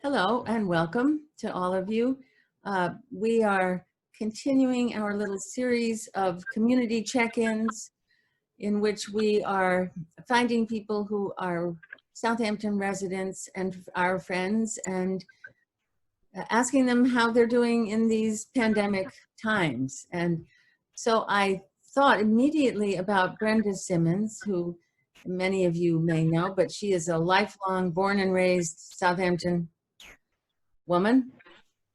Hello and welcome to all of you. We are continuing our little series of community check-ins in which we are finding people who are Southampton residents and our friends and asking them how they're doing in these pandemic times. And so I thought immediately about Brenda Simmons, who many of you may know, but she is a lifelong born and raised Southampton woman,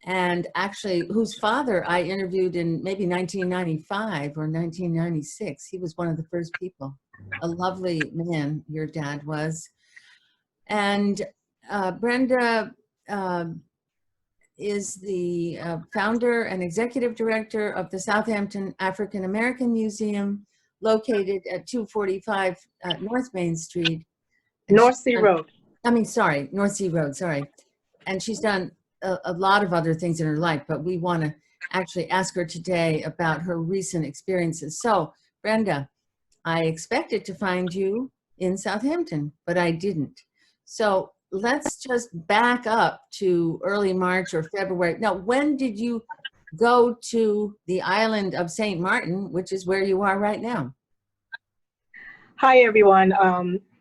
and actually whose father I interviewed in maybe 1995 or 1996. He was one of the first people. A lovely man, your dad was. And Brenda is the founder and executive director of the Southampton African American Museum, located at 245 North Main Street. North Sea Road. North Sea Road, sorry. And she's done a lot of other things in her life, but we want to actually ask her today about her recent experiences. So, Brenda, I expected to find you in Southampton, but I didn't. So let's just back up to early March or February. Now, when did you go to the island of St. Martin, which is where you are right now? Hi, everyone.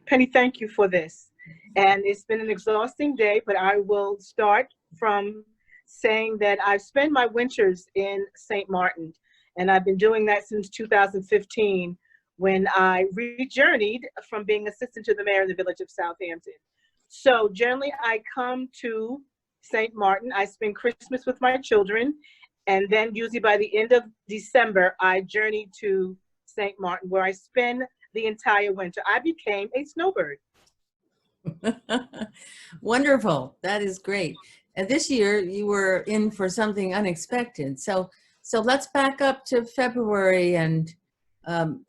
Penny, thank you for this. And it's been an exhausting day, but I will start from saying that I've spent my winters in St. Martin, and I've been doing that since 2015 when I rejourneyed from being assistant to the mayor in the village of Southampton. So generally I come to St. Martin, I spend Christmas with my children, and then usually by the end of December, I journey to St. Martin where I spend the entire winter. I became a snowbird. Wonderful. That is great. And this year you were in for something unexpected. So let's back up to February and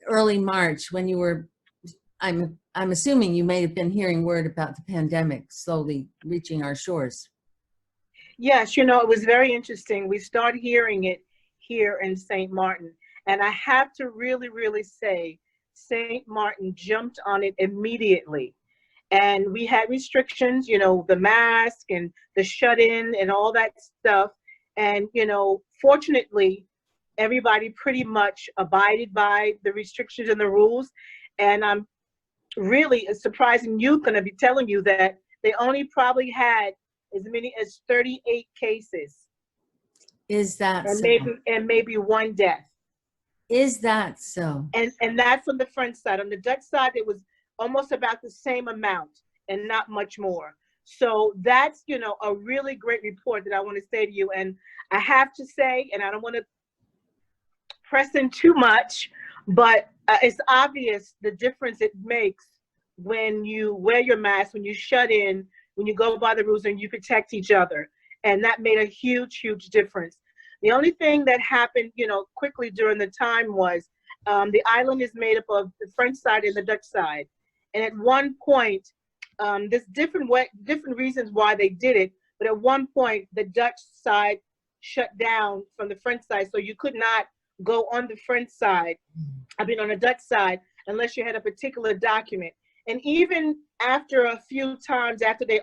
early March when you were, I'm assuming you may have been hearing word about the pandemic slowly reaching our shores. Yes, it was very interesting. We started hearing it here in St. Martin. And I have to really, really say, St. Martin jumped on it immediately. And we had restrictions, the mask and the shut-in and all that stuff. And, fortunately, everybody pretty much abided by the restrictions and the rules. And I'm really surprising you, going to be telling you that they only probably had as many as 38 cases. Is that and so? Maybe one death. Is that so? And that's on the French side. On the Dutch side, it was almost about the same amount and not much more. So that's, a really great report that I want to say to you. And I have to say, and I don't want to press in too much, but it's obvious the difference it makes when you wear your mask, when you shut in, when you go by the rules and you protect each other. And that made a huge, huge difference. The only thing that happened, quickly during the time was the island is made up of the French side and the Dutch side. And at one point, there's different reasons why they did it, but at one point, the Dutch side shut down from the French side, so you could not go on the French side, on the Dutch side, unless you had a particular document. And even after a few times after they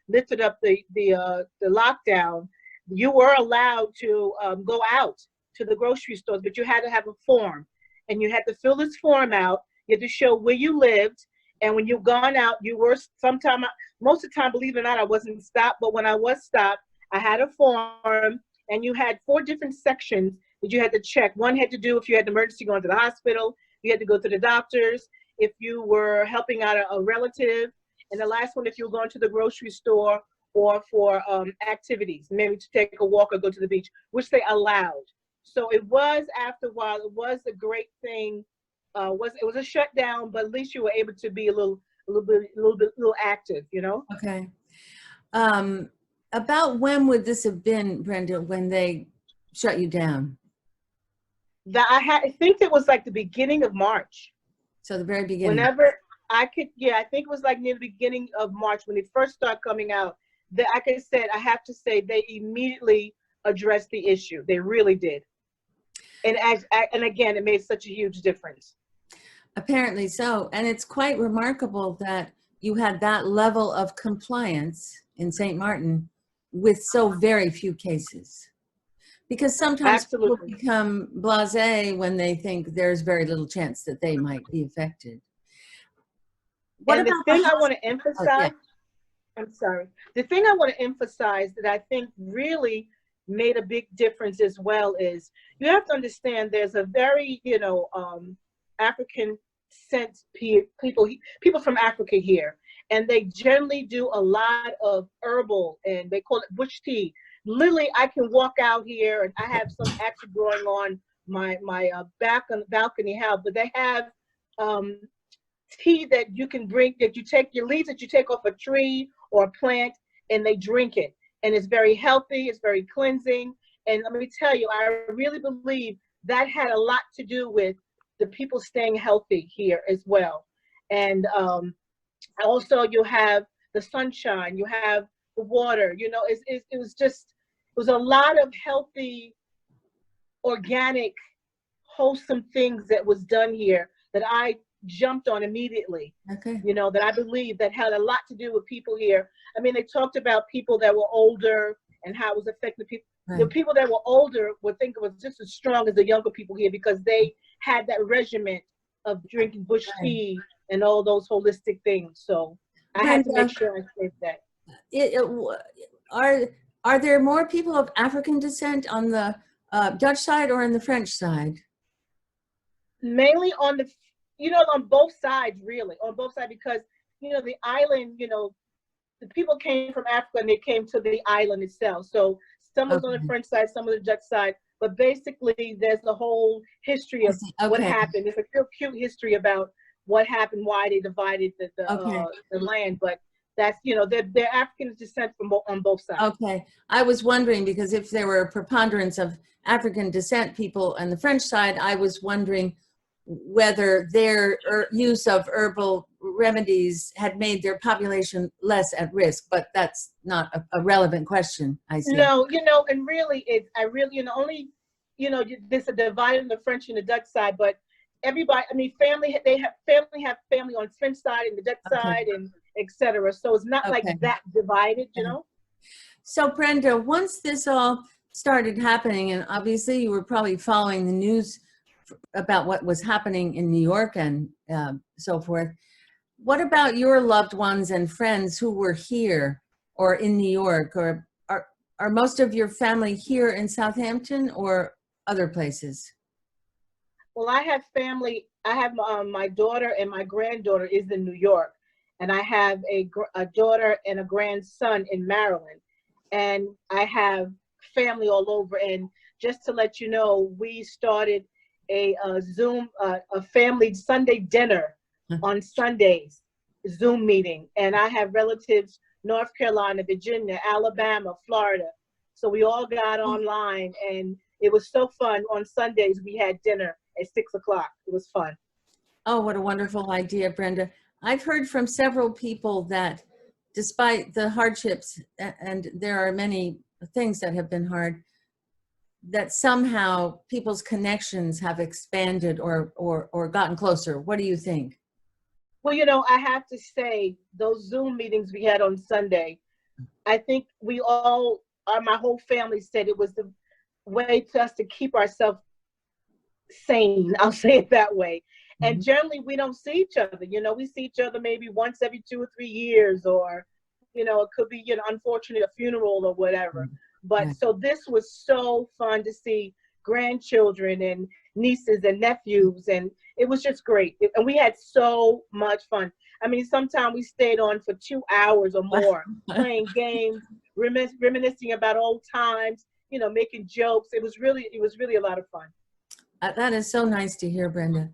lifted up the lockdown, you were allowed to go out to the grocery stores, but you had to have a form, and you had to fill this form out. You had to show where you lived. And when you've gone out, you were most of the time, believe it or not, I wasn't stopped. But when I was stopped, I had a form, and you had 4 different sections that you had to check. One had to do if you had an emergency going to the hospital, you had to go to the doctors, if you were helping out a relative, and the last one, if you were going to the grocery store or for activities, maybe to take a walk or go to the beach, which they allowed. So it was, after a while, it was a great thing. It was a shutdown, but at least you were able to be a little active, Okay. About when would this have been, Brenda, when they shut you down? I think it was like the beginning of March. So the very beginning. Whenever I could, I think it was like near the beginning of March when it first started coming out. Like I said, I have to say they immediately addressed the issue. They really did. And again, it made such a huge difference. Apparently so. And it's quite remarkable that you had that level of compliance in St. Martin with so very few cases? Because sometimes people Absolutely. become blasé when they think there's very little chance that they might be affected. What And the about the thing I want to Oh, yeah. emphasize, I'm sorry. The thing I want to emphasize that I think really made a big difference as well is you have to understand there's a very, African sense people from Africa here, and they generally do a lot of herbal, and they call it bush tea. Literally, I can walk out here and I have some actually growing on my back on the balcony house, but they have um, tea that you can drink, that you take your leaves that you take off a tree or a plant, and they drink it. And it's very healthy, it's very cleansing. And let me tell you, I really believe that had a lot to do with the people staying healthy here as well. And also you have the sunshine, you have the water, it was a lot of healthy, organic, wholesome things that was done here that I jumped on immediately. Okay. That I believe that had a lot to do with people here. I mean, they talked about people that were older and how it was affecting people. Right. The people that were older would think it was just as strong as the younger people here because they had that regimen of drinking bush tea and all those holistic things. So I had to make sure I saved that. Are there more people of African descent on the Dutch side or on the French side? Mainly on on both sides, really, on both sides, because, the island, the people came from Africa and they came to the island itself. So some was on the French side, some on the Dutch side, but basically there's a whole history of what happened. There's a real cute history about what happened, why they divided the land, but that's, they're African descent on both sides. Okay, I was wondering because if there were a preponderance of African descent people on the French side, I was wondering whether their use of herbal remedies had made their population less at risk, but that's not a relevant question, I see. No, and really, only, there's a divide in the French and the Dutch side, but everybody, I mean, family have family on French side and the Dutch side and etc. So it's not like that divided, So Brenda, once this all started happening, and obviously you were probably following the news about what was happening in New York and so forth. What about your loved ones and friends who were here or in New York, or are most of your family here in Southampton or other places? Well, I have family. I have my daughter and my granddaughter is in New York, and I have a daughter and a grandson in Maryland, and I have family all over. And just to let you know, we started a Zoom, a family Sunday dinner on Sundays, Zoom meeting. And I have relatives, North Carolina, Virginia, Alabama, Florida. So we all got online and it was so fun. On Sundays, we had dinner at 6 o'clock. It was fun. Oh, what a wonderful idea, Brenda. I've heard from several people that despite the hardships, and there are many things that have been hard, that somehow people's connections have expanded or gotten closer. What do you think? Well, I have to say those Zoom meetings we had on Sunday, I think we all, my whole family said it was the way for us to keep ourselves sane. I'll say it that way. And generally we don't see each other. We see each other maybe once every 2 or 3 years, or, it could be, unfortunately a funeral or whatever. But so this was so fun to see grandchildren and nieces and nephews, and it was just great. And we had so much fun. I mean, sometimes we stayed on for 2 hours or more playing games, reminiscing about old times, making jokes. It was really a lot of fun. That is so nice to hear, Brenda.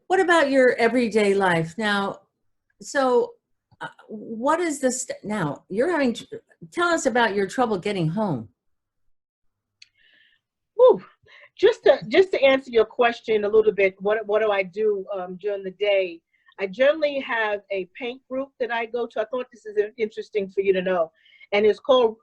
What about your everyday life now? So what is this now? Tell us about your trouble getting home. Whew. Just to answer your question a little bit, what do I do during the day? I generally have a paint group that I go to. I thought this is interesting for you to know, and it's called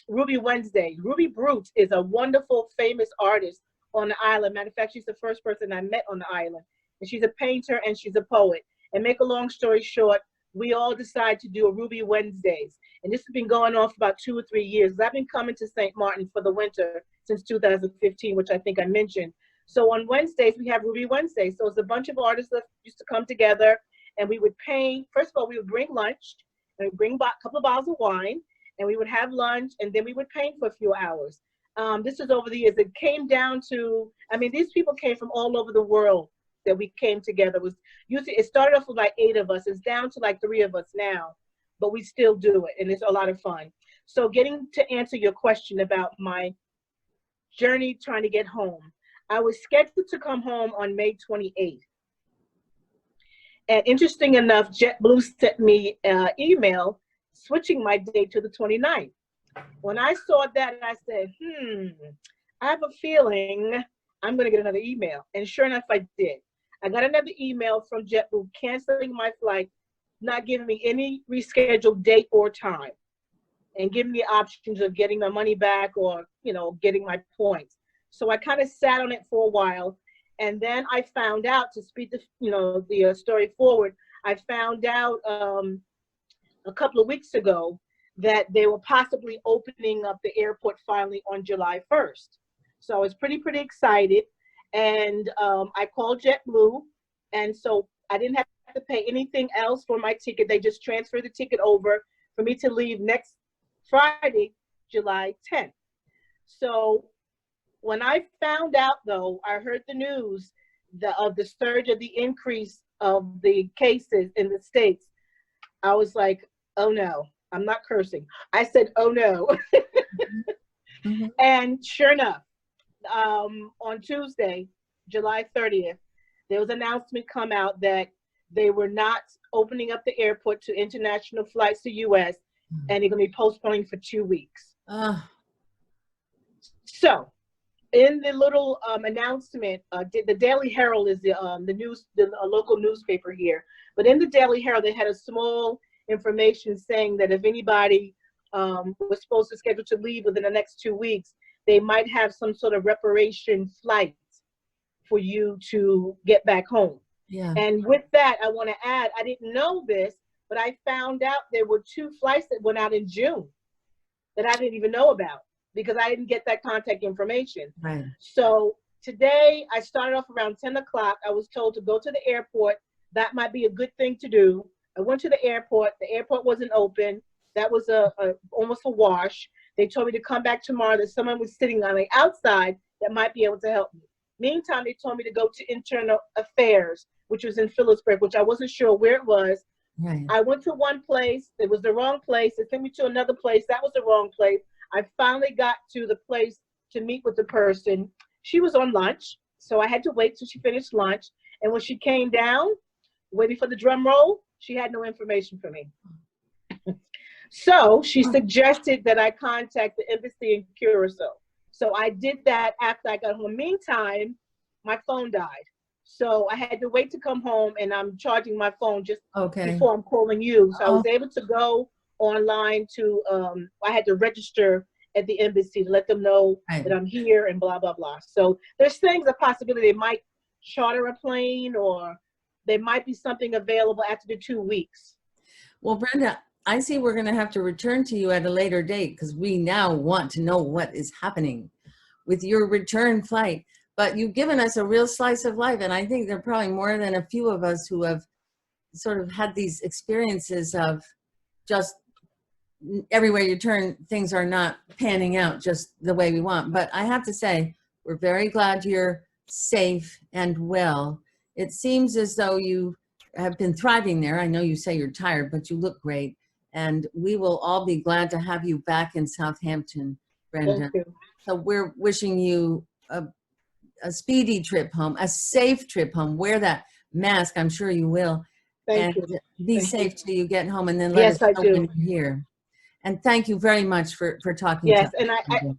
Ruby Wednesday. Ruby Brute is a wonderful, famous artist on the island. Matter of fact, she's the first person I met on the island, and she's a painter and she's a poet. And make a long story short, we all decided to do a Ruby Wednesdays. And this has been going on for about 2 or 3 years. I've been coming to St. Martin for the winter since 2015, which I think I mentioned. So on Wednesdays, we have Ruby Wednesdays. So it's a bunch of artists that used to come together, and we would paint. First of all, we would bring lunch, and we'd bring a couple of bottles of wine, and we would have lunch, and then we would paint for a few hours. This is over the years. It came down to, I mean, these people came from all over the world that we came together. It started off with like 8 of us. It's down to like 3 of us now, but we still do it, and it's a lot of fun. So getting to answer your question about my journey trying to get home, I was scheduled to come home on May 28th. And interesting enough, JetBlue sent me an email switching my date to the 29th. When I saw that, I said, I have a feeling I'm going to get another email. And sure enough, I did. I got another email from JetBlue canceling my flight, not giving me any rescheduled date or time, and giving me options of getting my money back or, getting my points. So I kind of sat on it for a while. And then I found out, to speed the story forward, I found out a couple of weeks ago that they were possibly opening up the airport finally on July 1st. So I was pretty excited. And I called JetBlue. And so I didn't have to pay anything else for my ticket. They just transferred the ticket over for me to leave next Friday, July 10th. So when I found out, though, I heard the news of the surge of the increase of the cases in the States, I was like, oh no, I'm not cursing. I said, oh no. Mm-hmm. And sure enough, on Tuesday, July 30th, there was an announcement come out that they were not opening up the airport to international flights to US, and they're going to be postponing for 2 weeks. So in the little announcement, the Daily Herald is the local newspaper here. But in the Daily Herald, they had a small information saying that if anybody was supposed to schedule to leave within the next 2 weeks, they might have some sort of reparation flight for you to get back home. Yeah. And with that, I want to add, I didn't know this, but I found out there were 2 flights that went out in June that I didn't even know about, because I didn't get that contact information. Right. So today I started off around 10 o'clock. I was told to go to the airport. That might be a good thing to do. I went to the airport. The airport wasn't open. That was almost a wash. They told me to come back tomorrow, that someone was sitting on the outside that might be able to help me. Meantime, they told me to go to Internal Affairs, which was in Phillipsburg, which I wasn't sure where it was. Right. I went to one place. It was the wrong place. They sent me to another place. That was the wrong place. I finally got to the place to meet with the person. She was on lunch, so I had to wait till she finished lunch. And when she came down, waiting for the drum roll, she had no information for me. So she suggested that I contact the embassy in Curacao. So I did that after I got home. Meantime, my phone died. So I had to wait to come home, and I'm charging my phone just before I'm calling you. So I was able to go online to, I had to register at the embassy to let them know that I'm here and blah, blah, blah. So there's things, a possibility they might charter a plane, or there might be something available after the 2 weeks. Well, Brenda, I see we're going to have to return to you at a later date, because we now want to know what is happening with your return flight. But you've given us a real slice of life, and I think there are probably more than a few of us who have sort of had these experiences of just everywhere you turn, things are not panning out just the way we want. But I have to say, we're very glad you're safe and well. It seems as though you have been thriving there. I know you say you're tired, but you look great. And we will all be glad to have you back in Southampton, Brenda. Thank you. So we're wishing you a speedy trip home, a safe trip home. Wear that mask, I'm sure you will. Thank you. Be safe till you get home, and then let us know when you're here. And thank you very much for talking to us. Yes, and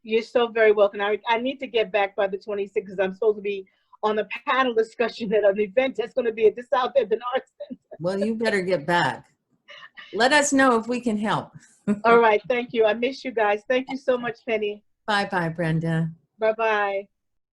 you're so very welcome. I need to get back by the 26th, because I'm supposed to be on a panel discussion at an event that's going to be at the Southampton Arts Center. Well, you better get back. Let us know if we can help. All right, thank you. I miss you guys. Thank you so much, Penny. Bye-bye, Brenda. Bye-bye.